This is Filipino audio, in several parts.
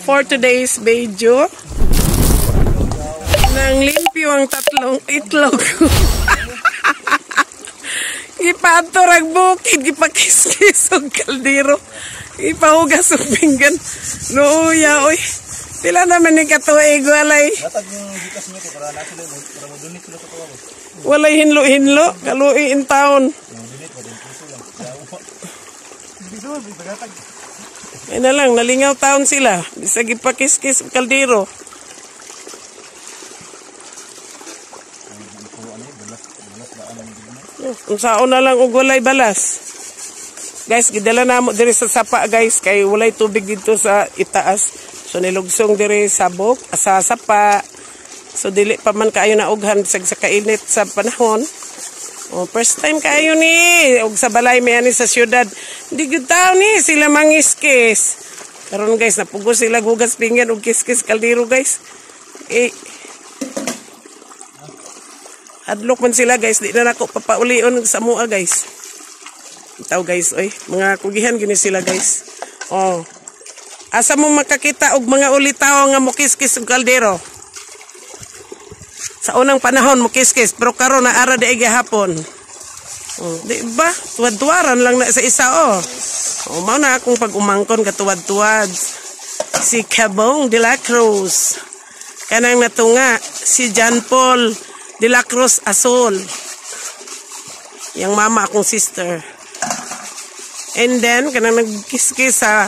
For today's video, nang limpyo ang tatlong itlog. Ipator ang bukid, ipakis-kis ang kaldero. Ipahugas ang pinggan. Luya, oy. Pila naman ni katuig, walay. Walay hinlo-hinlo, kaluin in town. Ay na lang, nalingaw taon sila. Bisag ipakis-kis ang kaldero. Kung saan na lang og walay balas. Guys, gidala na mo diri sa sapa guys kay walay tubig dito sa itaas. So nilugsong diri sabok sa sapa. So dili pa man kaayo na ughan sa kainit sa panahon. Oh, first time kaayo ni og sa balay may ani sa syudad. Di gyud taw ni sila mangiskis. Karon guys, napugos sila gugas pinggan og kiskis kaldero guys. Adlok man sila guys, di na nako papaulion sa mua guys. Itaw guys, oy, mga kugihan gini sila guys. Oh. Asa mo makakita og mga ulitaw nga mukiskis og kaldero? Sa unang panahon mukiskis, pero karon na ara di gihapon. Oh, di ba? Tuwad-tuwaran lang na sa isa oh. Oh, mao na akong pag-umangkon katuwad-tuwad. Si Cabong de la Cruz. Kanang natunga si John Paul de la Cruz Azul. Yang mama akong sister. And then, kanang nagkiskis sa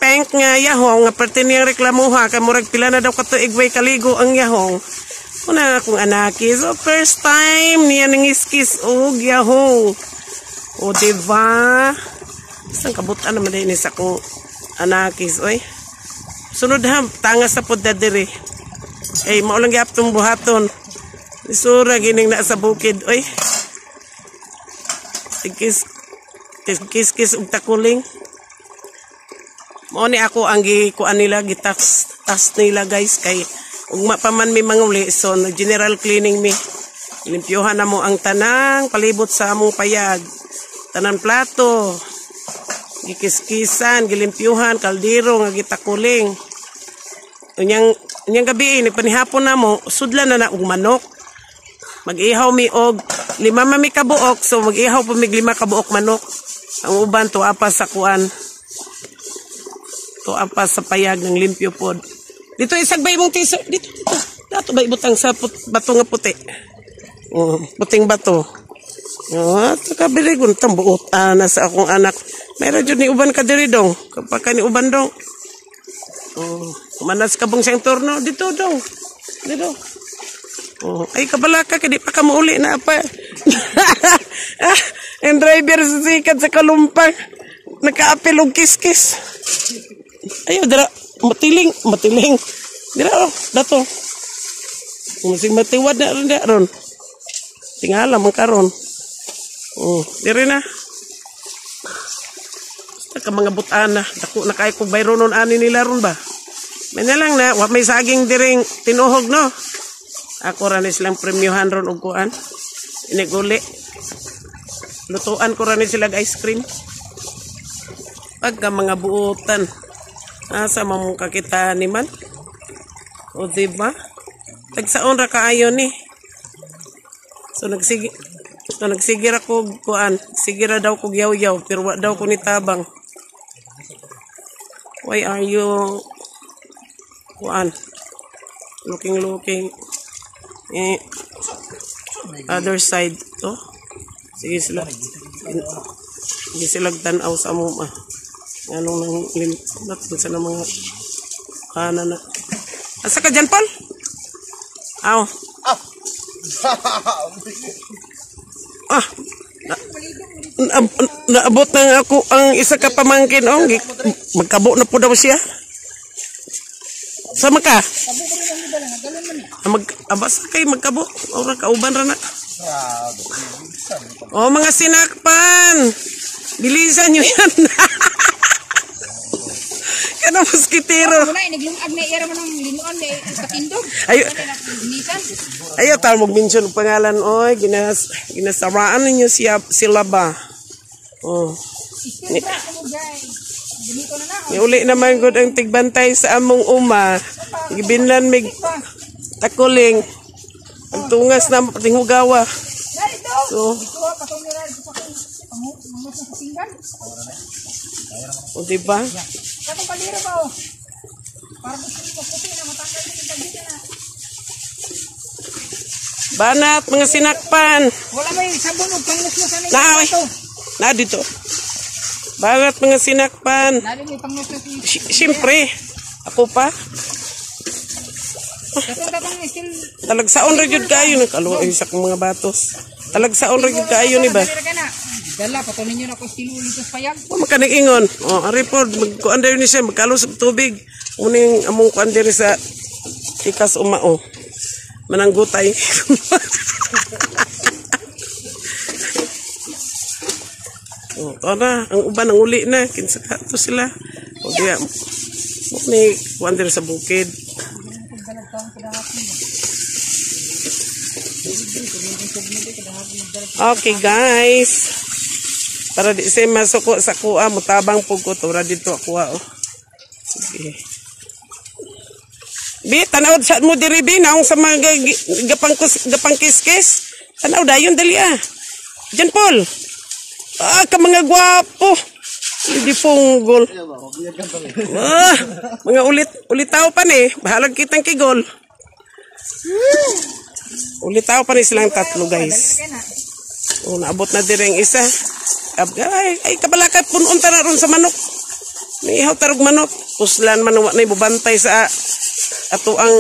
pink nga yahong, nga parte niyang reklamuha, kamurag pila na daw kato igway kaligo ang yahong. Una akong anaki. So, first time niya nangiskis og yahong. O, diba? Isang kabutan naman din sa akong anakis. Oy. Sunod ha, tangas sa podadiri. Eh, maulang gyaptong buhaton. Isura gining na sa bukid, oy. Kis-kis og takuling. Mao ni ako ang gikuan nila, gitas nila guys kay ug mapaman mi manguli so general cleaning mi. Limpyohan na mo ang tanang palibot sa among payag. Tanan plato. Gikis-kisan, gilimpyuhan, kaldero nga gitakuling. Unyang gabi ni panihapon na mo, sudlan na og manok. Mag-ihaw mi og 5 mi kabuok, so mag-ihaw pa mig 5 kabuok manok. Ang uban to apas sa kuan. To apas sa payag ng limpyo pod. Dito isagbay mong tiso, dito. Dato ba ibutang sa bato nga puti. Oh, puting bato. Oh, kabili kun tambuotan na sa akong anak. Mayroon jud ni uban ka diri dong. Kapag ni uban dong. Oh, kumanas ka bang siyang turno dito dong. Dito. Oh, ay kabalaka kay di pa ka mauli na pa. Ang driver sa sikat sa Kalumpang. Nakaapil og kiskis. Ayo dira matiling. Dira oh, dato. Musing matiwad na ron. Tingala man karon. Oh, diri na. Basta ka mga butana, dako na kay kog bayronon ani nila ron ba. May na lang na, wa may saging diring tinuhog no. Ako ranis lang premyohan ron og kuan. Iniguli. Lutuan ko ranis sila ice cream. Pagka mga buutan. Asa mamong kakita ni man. O diba? Tagsaon ra kaayo ni. So nagsigir ako kuan. Sigira daw ko yaw-yaw pero wa daw ko ni tabang. Why are you kuan? Looking. Other side to. Sige sila tanaw sa mo ma. Anong nang limbat sa mga kanan na. Asa ka dyan, Paul? Aw. Naabot na ako ang isa ka pamangkin. Oh, magkabo na po daw siya. Sama ka? Abas kay magkabo. Ora kauban ra na. Oh, mga sinakpan. Bilisan nyo yan. Kana moskitero. Ayo tal mag-mention pangalan oy, ginasaraan ninyo sila ba? Oh. Uli naman gud ang tigbantay sa among uma. Gibinlan mig takuling. Ang tungas na tinghugawa. So, o diba? Banat, mga sinakpan. Wala may sabon o pangnos mo sana. Na dito. Banat, mga sinakpan. Lalo may pangnos mo. Siyempre, ako pa. Talagsaon ra jud kayo nakaluoy sa mga batos. Talagsaon ra jud kayo ni ba? Dala pato ninyo na ko estilo litos payag. O makanig ingon. O report magkuan dayon ni siya magkalo sa tubig. Uning among kuan diri sa ikas umao. Mananggutay. O tara, ang uban ang uli na kinsa to sila. O diya ni kuan diri sa bukid. Okay guys, para di siya masuko sa kuha, mutabang po ko tura dito kuha oh. Sige. Bi, tanaw sa mo diri bi naong sa mga gapang kiskis. Tanaw dayon dali ah. Jan Paul. Ah, ka mga gwapo. Hindi punggol. Ah, mga ulitaw pa ni, bahalag kitang kigol. Ulitaw pa ni silang tatlo guys. Oh, naabot na dire ang isa. Ay kabalakay punon ta na ron sa manok. Niihaw tarog manok. Puslan man wa nay bubantay sa ato ang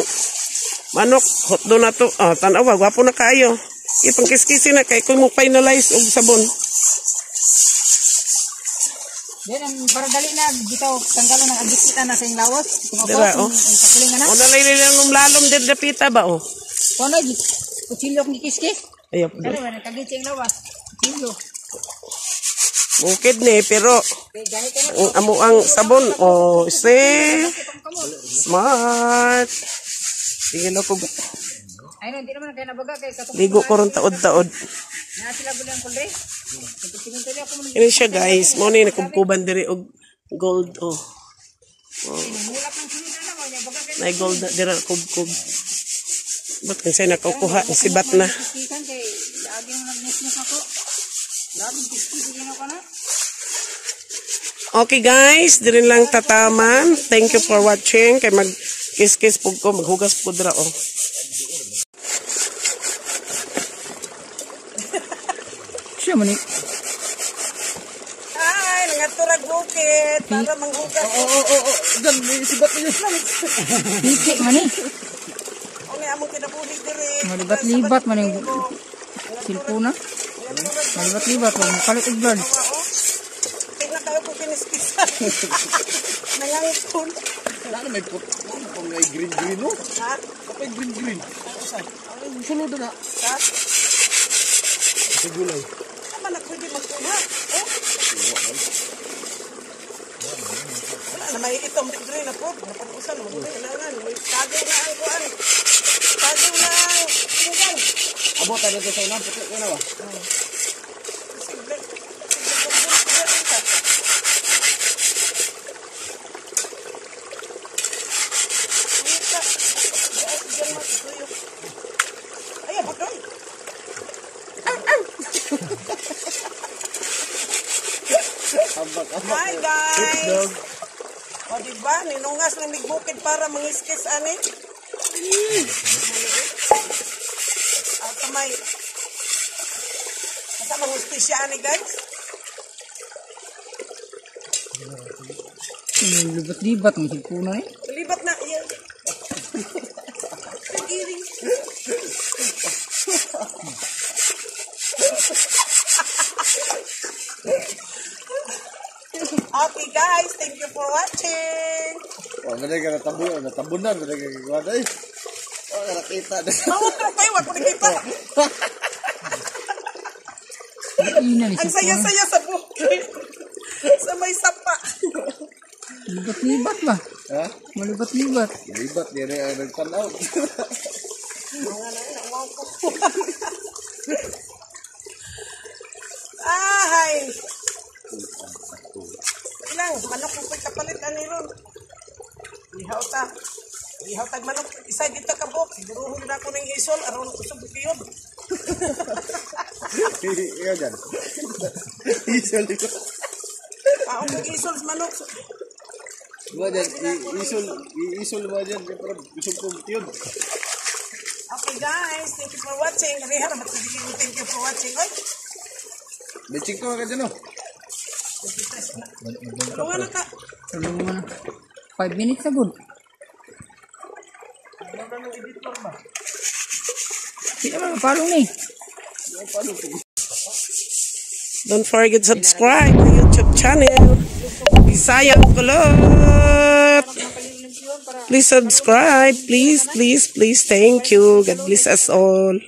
manok. Hotdo na to. Oh, tanawa gwapo na kaayo. Ipangkiskisi na kay kung mo finalize og sabon. Then para dali na dito tanggalan ng agit kita na sa lawas. Dira oh. O nalay nang lalom dir dapita ba oh. Kono kutsilyo ni kiskis. Ayop. Ano ba nagagit sa lawas? Kutsilyo. Bukid ni pero ang amo ang sabon oh smart. Sige na ko. Ay hindi naman kay nabaga kay katok. Ligo ko ron taod-taod. Na sila bulang kulre. Ini siya guys, mo ni nakubkuban diri og gold oh. Nay gold na dira kubkub. Ba't kasi nakukuha sibat na. Okay guys, diri lang tataman. Thank you for watching. Kay mag kiss pug ko, maghugas pug dira oh. Siya man ni. Ay, nangaturag bukid para manghugas. Dan sibat niya. Hiki man ni. Uli among kinabuhi diri. Malibat-libat man yung silpuna. Malibat-libat man kalit og blood. Tingnan tayo kung kiniskisan. Nangangipon. Wala na may pot. Kung may green no? Ha? Kapag green. Ang sulod na. Ha? Sa gulay. Tama na pwede magkuha. Oh? Wala na may itong green na po. Napag-usan mo. Kailangan. May tagaw na ang kuhan. Tagaw na ang pinggan. Abot tayo dito sa unang puti ko na ba? Sige. Ayan, bakay. Hi guys! O diba, ninungas ng migbukid para mangiskis ani. Kamay. Asa mangiskis siya ani guys? Libat-libat ang silpuna eh. Libat na, yan. Iring. Okay guys, thank you for watching. Oh, madali ka natabunan, madali ka kikuha eh. Oh, nakita na. Mawag kayo, wag ko nakita. Ang saya-saya sa bukid. Sa may sapa. Libat-libat ba? Ha? Malibat-libat. Libat niya na yung nagtanaw. Mga na yun, ang ko. Ay! gang. Manok mo ko'y kapalit ani ron. Ihaw ta. Ihaw tag manok. Isa dito ka bok. Siguruhon na ako ng isol. Aron usog bukiyod. Iya dyan. Isol ito. Ako ng isol sa manok. Diba dyan, isol mo dyan, pero isol ko yun. Okay guys, thank you for watching. Rihar, thank you for watching. Oy. Beching ko ka dyan, oh. Tulungan na ka. Tulungan na. 5 minutes na good. Hindi naman mapalong ni. Don't forget to subscribe to YouTube channel. Bisayang Kulot. Please subscribe. Please, please, please. Thank you. God bless us all.